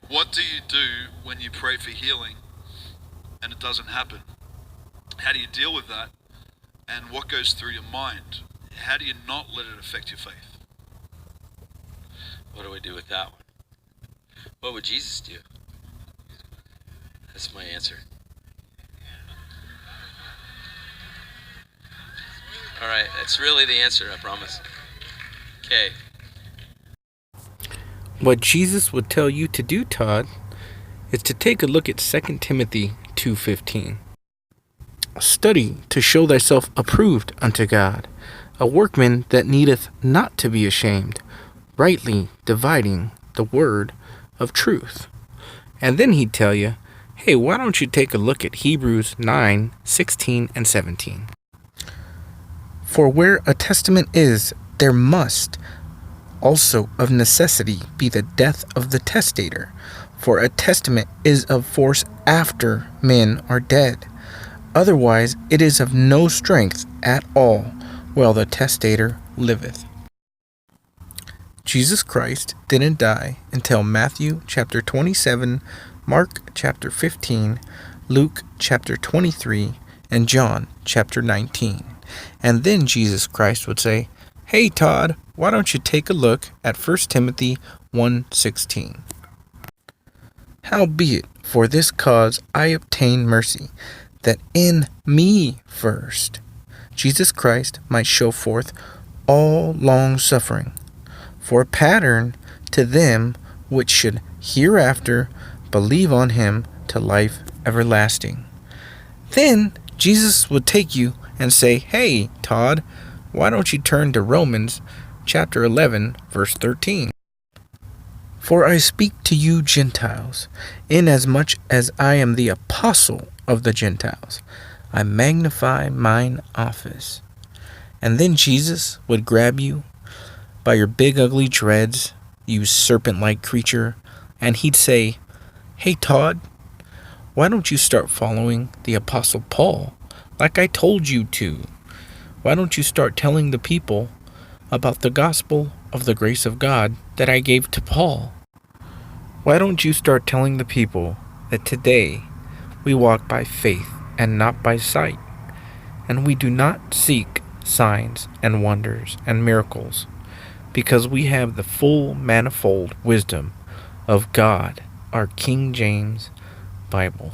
What do you do when you pray for healing and it doesn't happen? How do you deal with that? And what goes through your mind? How do you not let it affect your faith? What do we do with that one? What would Jesus do? That's my answer. All right, that's really the answer, I promise. Okay. What Jesus would tell you to do, Todd, is to take a look at 2 Timothy 2:15. Study to show thyself approved unto God, a workman that needeth not to be ashamed, rightly dividing the word of truth. And then he'd tell you, hey, why don't you take a look at Hebrews 9:16 and 17? For where a testament is, there must also of necessity be the death of the testator. For a testament is of force after men are dead. Otherwise it is of no strength at all while the testator liveth. Jesus Christ didn't die until Matthew chapter 27, Mark chapter 15, Luke chapter 23, and John chapter 19. And then Jesus Christ would say, hey Todd, why don't you take a look at 1 Timothy 1:16? Howbeit, for this cause I obtain mercy, that in me first Jesus Christ might show forth all long suffering, for a pattern to them which should hereafter believe on him to life everlasting. Then Jesus would take you and say, hey, Todd, why don't you turn to Romans chapter 11, verse 13? For I speak to you Gentiles, inasmuch as I am the apostle of the Gentiles. I magnify mine office. And then Jesus would grab you by your big ugly dreads, you serpent-like creature, and he'd say, hey Todd, why don't you start following the apostle Paul like I told you to? Why don't you start telling the people about the gospel of the grace of God that I gave to Paul? Why don't you start telling the people that today we walk by faith and not by sight, and we do not seek signs and wonders and miracles, because we have the full manifold wisdom of God, our King James Bible.